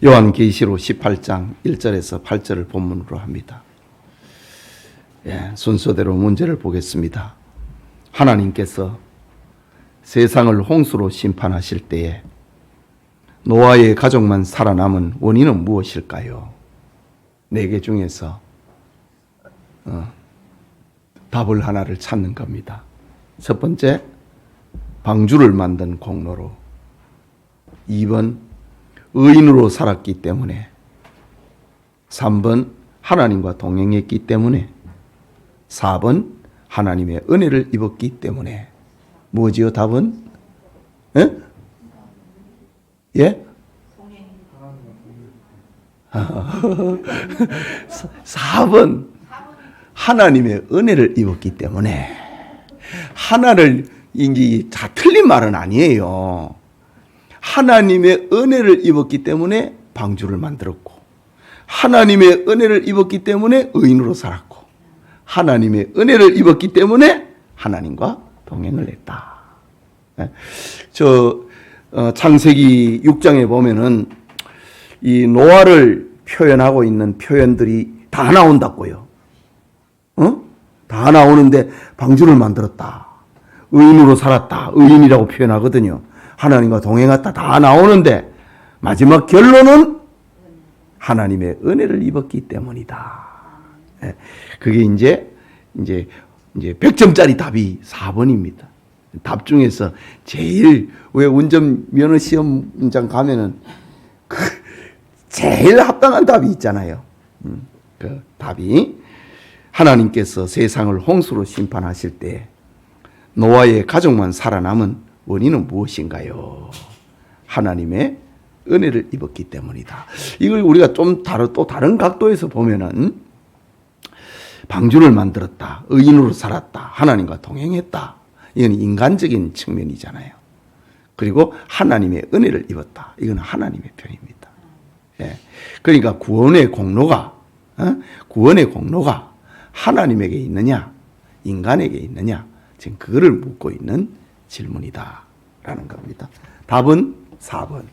요한계시록 18장 1절에서 8절을 본문으로 합니다. 순서대로 문제를 보겠습니다. 하나님께서 세상을 홍수로 심판하실 때에 노아의 가족만 살아남은 원인은 무엇일까요? 4개 중에서 답을 하나를 찾는 겁니다. 첫 번째, 방주를 만든 공로로. 2번, 의인으로 살았기 때문에. 3번, 하나님과 동행했기 때문에. 4번, 하나님의 은혜를 입었기 때문에. 뭐지요, 답은? 예? 예? 4번, 하나님의 은혜를 입었기 때문에. 하나를, 이게 다 틀린 말은 아니에요. 하나님의 은혜를 입었기 때문에 방주를 만들었고, 하나님의 은혜를 입었기 때문에 의인으로 살았고, 하나님의 은혜를 입었기 때문에 하나님과 동행을 했다. 창세기 6장에 보면은 이 노아를 표현하고 있는 표현들이 다 나온다고요. 다 나오는데 방주를 만들었다, 의인으로 살았다, 의인이라고 표현하거든요. 하나님과 동행했다, 다 나오는데 마지막 결론은 하나님의 은혜를 입었기 때문이다. 그게 이제 100점짜리 답이 4번입니다. 답 중에서 제일, 왜 운전면허 시험장 가면은 제일 합당한 답이 있잖아요. 그 답이, 하나님께서 세상을 홍수로 심판하실 때 노아의 가족만 살아남은 원인은 무엇인가요? 하나님의 은혜를 입었기 때문이다. 이걸 우리가 좀 또 다른 각도에서 보면은, 방주를 만들었다, 의인으로 살았다, 하나님과 동행했다, 이건 인간적인 측면이잖아요. 그리고 하나님의 은혜를 입었다, 이건 하나님의 편입니다. 그러니까 구원의 공로가 하나님에게 있느냐, 인간에게 있느냐, 지금 그거를 묻고 있는 질문이다 라는 겁니다. 답은 4번.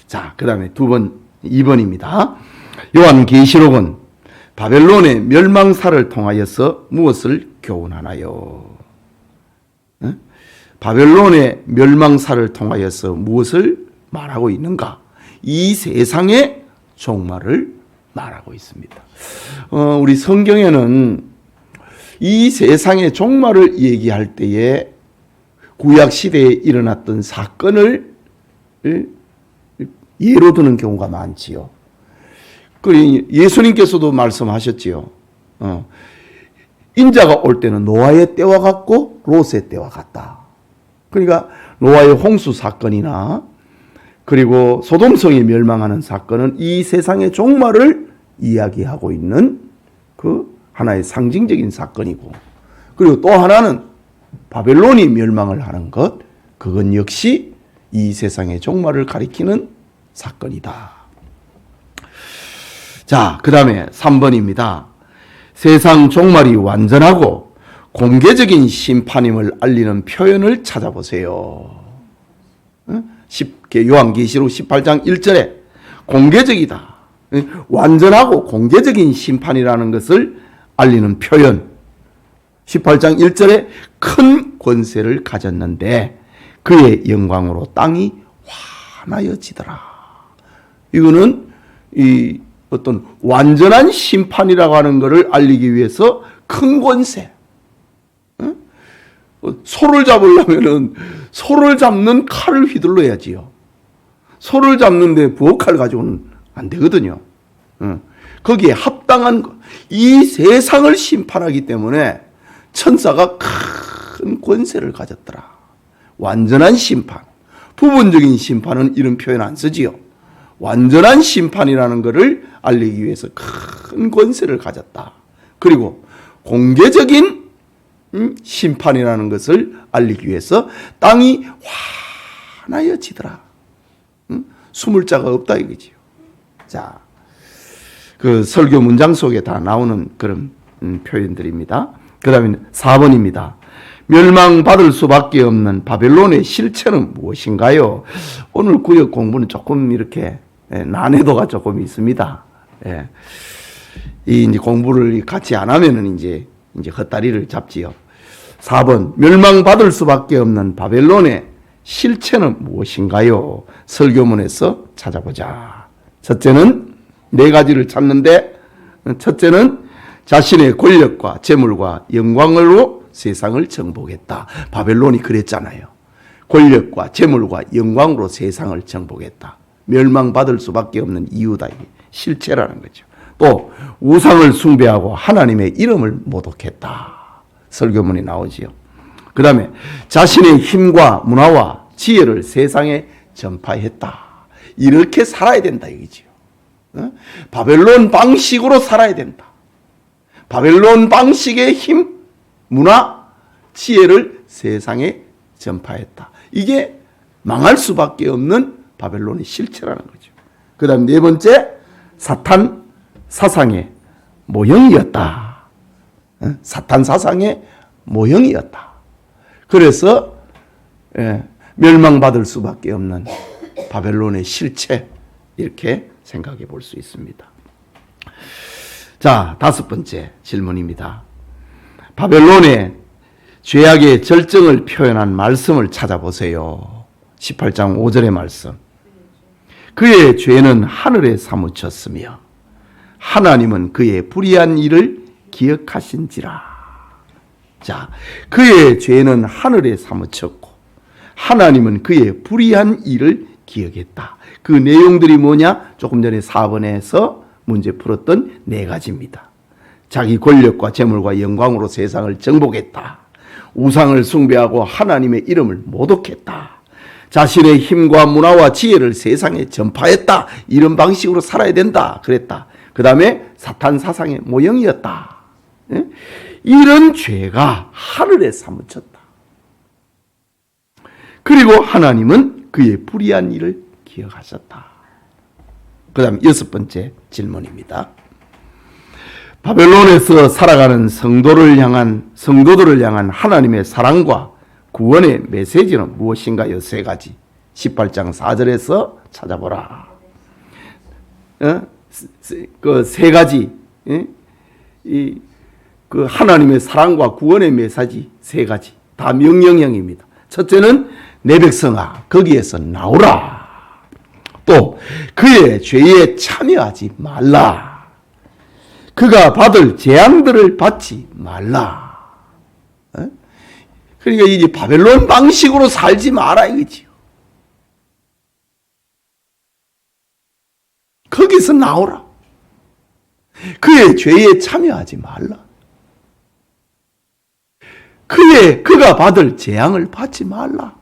자, 그 다음에 2번입니다. 요한계시록은 바벨론의 멸망사를 통하여서 무엇을 교훈하나요? 바벨론의 멸망사를 통하여서 무엇을 말하고 있는가? 이 세상의 종말을 말하고 있습니다. 우리 성경에는 이 세상의 종말을 얘기할 때에 구약시대에 일어났던 사건을 예로 드는 경우가 많지요. 예수님께서도 말씀하셨지요. 인자가 올 때는 노아의 때와 같고 롯의 때와 같다. 그러니까 노아의 홍수 사건이나 그리고 소돔성이 멸망하는 사건은 이 세상의 종말을 이야기하고 있는 그 하나의 상징적인 사건이고, 그리고 또 하나는 바벨론이 멸망을 하는 것, 그건 역시 이 세상의 종말을 가리키는 사건이다. 자, 그 다음에 3번입니다. 세상 종말이 완전하고 공개적인 심판임을 알리는 표현을 찾아보세요. 요한계시록 18장 1절에 공개적이다, 완전하고 공개적인 심판이라는 것을 알리는 표현. 18장 1절에 큰 권세를 가졌는데 그의 영광으로 땅이 환하여지더라. 이거는 이 어떤 완전한 심판이라고 하는 것을 알리기 위해서 큰 권세. 소를 잡으려면은 소를 잡는 칼을 휘둘러야지요. 소를 잡는데 부엌칼 가지고는 안 되거든요. 거기에 합당한 것, 이 세상을 심판하기 때문에 천사가 큰 권세를 가졌더라. 완전한 심판. 부분적인 심판은 이런 표현 안 쓰지요. 완전한 심판이라는 것을 알리기 위해서 큰 권세를 가졌다. 그리고 공개적인 심판이라는 것을 알리기 위해서 땅이 환하여지더라. 숨을 자가 없다 이거지요. 자, 그 설교 문장 속에 다 나오는 그런 표현들입니다. 그 다음에 4번입니다. 멸망받을 수밖에 없는 바벨론의 실체는 무엇인가요? 오늘 구역 공부는 조금 이렇게 난해도가 조금 있습니다. 예. 이 이제 공부를 같이 안 하면은 이제 헛다리를 잡지요. 4번, 멸망받을 수밖에 없는 바벨론의 실체는 무엇인가요? 설교문에서 찾아보자. 첫째는 네 가지를 찾는데, 첫째는 자신의 권력과 재물과 영광으로 세상을 정복했다. 바벨론이 그랬잖아요. 권력과 재물과 영광으로 세상을 정복했다. 멸망받을 수밖에 없는 이유다. 이게 실체라는 거죠. 또 우상을 숭배하고 하나님의 이름을 모독했다. 설교문이 나오지요. 그 다음에 자신의 힘과 문화와 지혜를 세상에 전파했다. 이렇게 살아야 된다 이거지요. 바벨론 방식으로 살아야 된다. 바벨론 방식의 힘, 문화, 지혜를 세상에 전파했다. 이게 망할 수밖에 없는 바벨론의 실체라는 거죠. 그 다음 네 번째, 사탄 사상의 모형이었다. 사탄 사상의 모형이었다. 그래서 멸망받을 수밖에 없는 바벨론의 실체, 이렇게 생각해 볼 수 있습니다. 자, 다섯 번째 질문입니다. 바벨론의 죄악의 절정을 표현한 말씀을 찾아보세요. 18장 5절의 말씀. 그의 죄는 하늘에 사무쳤으며 하나님은 그의 불의한 일을 기억하신지라. 자, 그의 죄는 하늘에 사무쳤고 하나님은 그의 불의한 일을 기억했다. 그 내용들이 뭐냐? 조금 전에 4번에서 문제 풀었던 네 가지입니다. 자기 권력과 재물과 영광으로 세상을 정복했다. 우상을 숭배하고 하나님의 이름을 모독했다. 자신의 힘과 문화와 지혜를 세상에 전파했다. 이런 방식으로 살아야 된다. 그랬다. 그 다음에 사탄 사상의 모형이었다. 이런 죄가 하늘에 사무쳤다. 그리고 하나님은 그의 불의한 일을 기억하셨다. 그 다음 여섯 번째 질문입니다. 바벨론에서 살아가는 성도들을 향한 하나님의 사랑과 구원의 메시지는 무엇인가요? 세 가지. 18장 4절에서 찾아보라. 그 세 가지. 그 하나님의 사랑과 구원의 메시지 세 가지. 다 명령형입니다. 첫째는 내 백성아 거기에서 나오라. 또 그의 죄에 참여하지 말라. 그가 받을 재앙들을 받지 말라. 그러니까 이제 바벨론 방식으로 살지 마라 이거지요. 거기서 나오라. 그의 죄에 참여하지 말라. 그가 받을 재앙을 받지 말라.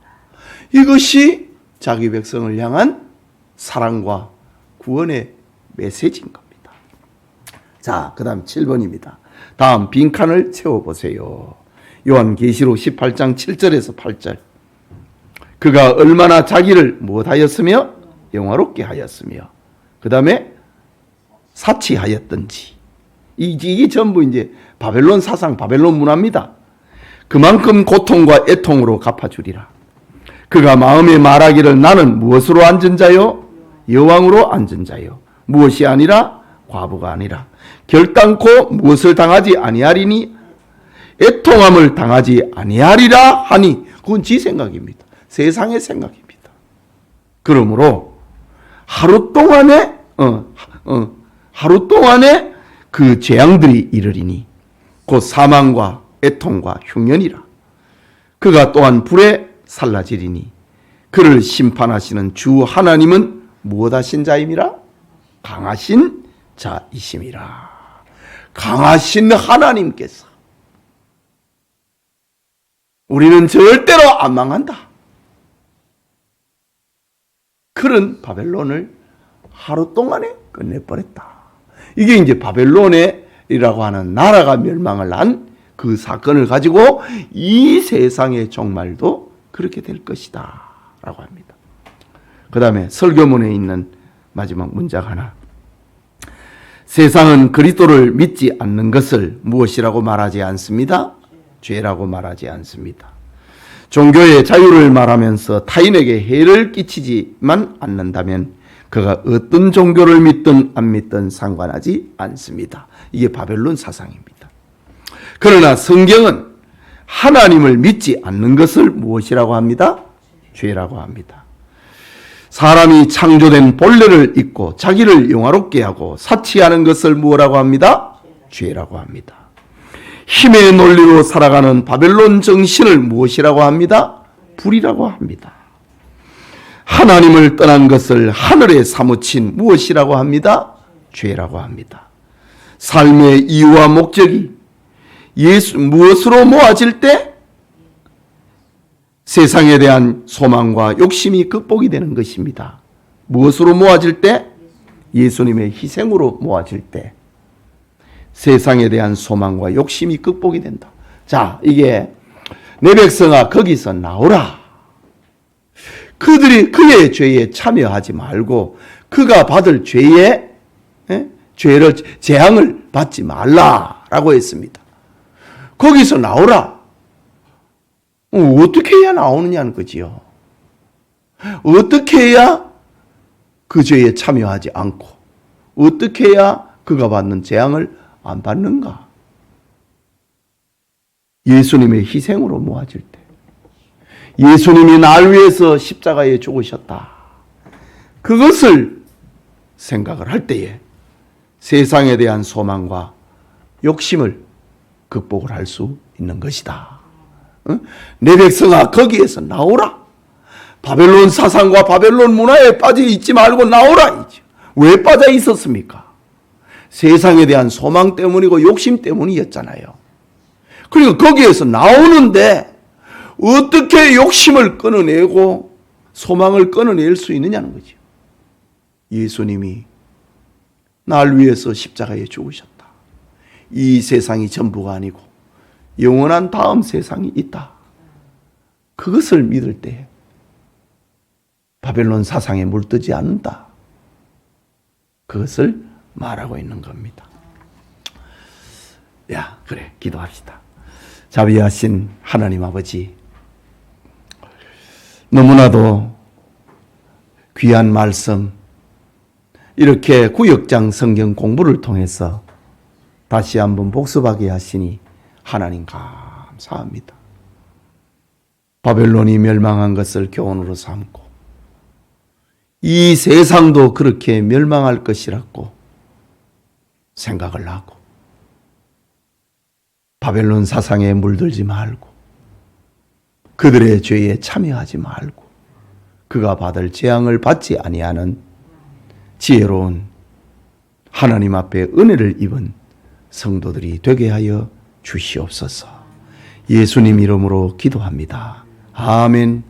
이것이 자기 백성을 향한 사랑과 구원의 메시지인 겁니다. 자, 그 다음 7번입니다. 다음 빈칸을 채워보세요. 요한계시록 18장 7절에서 8절. 그가 얼마나 자기를 무엇하였으며 영화롭게 하였으며 그 다음에 사치하였던지. 이게 전부 이제 바벨론 사상, 바벨론 문화입니다. 그만큼 고통과 애통으로 갚아주리라. 그가 마음에 말하기를 나는 무엇으로 앉은 자요? 여왕으로 앉은 자요. 무엇이 아니라 과부가 아니라 결단코 무엇을 당하지 아니하리니 애통함을 당하지 아니하리라 하니 그건 지 생각입니다. 세상의 생각입니다. 그러므로 하루 동안에 그 재앙들이 이르리니 곧 사망과 애통과 흉년이라. 그가 또한 불에 살라지리니 그를 심판하시는 주 하나님은 무엇하신 자임이라? 강하신 자이심이라. 강하신 하나님께서 우리는 절대로 안 망한다. 그런 바벨론을 하루 동안에 끝내버렸다. 이게 이제 바벨론이라고 하는 나라가 멸망을 한 그 사건을 가지고 이 세상의 종말도 그렇게 될 것이다 라고 합니다. 그 다음에 설교문에 있는 마지막 문장 하나. 세상은 그리스도를 믿지 않는 것을 무엇이라고 말하지 않습니다. 죄라고 말하지 않습니다. 종교의 자유를 말하면서 타인에게 해를 끼치지만 않는다면 그가 어떤 종교를 믿든 안 믿든 상관하지 않습니다. 이게 바벨론 사상입니다. 그러나 성경은 하나님을 믿지 않는 것을 무엇이라고 합니다? 죄라고 합니다. 사람이 창조된 본래를 잊고 자기를 영화롭게 하고 사치하는 것을 뭐라고 합니다? 죄라고 합니다. 힘의 논리로 살아가는 바벨론 정신을 무엇이라고 합니다? 불이라고 합니다. 하나님을 떠난 것을 하늘에 사무친 무엇이라고 합니다? 죄라고 합니다. 삶의 이유와 목적이 무엇으로 모아질 때 세상에 대한 소망과 욕심이 극복이 되는 것입니다. 무엇으로 모아질 때? 예수님의 희생으로 모아질 때 세상에 대한 소망과 욕심이 극복이 된다. 자, 이게 내 백성아 거기서 나오라. 그들이 그의 죄에 참여하지 말고 그가 받을 죄의 죄를 재앙을 받지 말라라고 했습니다. 거기서 나오라. 어떻게 해야 나오느냐는 거지요. 어떻게 해야 그 죄에 참여하지 않고 어떻게 해야 그가 받는 재앙을 안 받는가? 예수님의 희생으로 모아질 때 예수님이 날 위해서 십자가에 죽으셨다. 그것을 생각을 할 때에 세상에 대한 소망과 욕심을 극복을 할 수 있는 것이다. 내 백성아 거기에서 나오라. 바벨론 사상과 바벨론 문화에 빠져 있지 말고 나오라. 왜 빠져 있었습니까? 세상에 대한 소망 때문이고 욕심 때문이었잖아요. 그러니까 거기에서 나오는데 어떻게 욕심을 끊어내고 소망을 끊어낼 수 있느냐는 거죠. 예수님이 날 위해서 십자가에 죽으셨다. 이 세상이 전부가 아니고 영원한 다음 세상이 있다. 그것을 믿을 때 바벨론 사상에 물들지 않는다. 그것을 말하고 있는 겁니다. 야, 그래, 기도합시다. 자비하신 하나님 아버지, 너무나도 귀한 말씀, 이렇게 구역장 성경 공부를 통해서 다시 한번 복습하게 하시니 하나님 감사합니다. 바벨론이 멸망한 것을 교훈으로 삼고 이 세상도 그렇게 멸망할 것이라고 생각을 하고 바벨론 사상에 물들지 말고 그들의 죄에 참여하지 말고 그가 받을 재앙을 받지 아니하는 지혜로운 하나님 앞에 은혜를 입은 성도들이 되게 하여 주시옵소서. 예수님 이름으로 기도합니다. 아멘.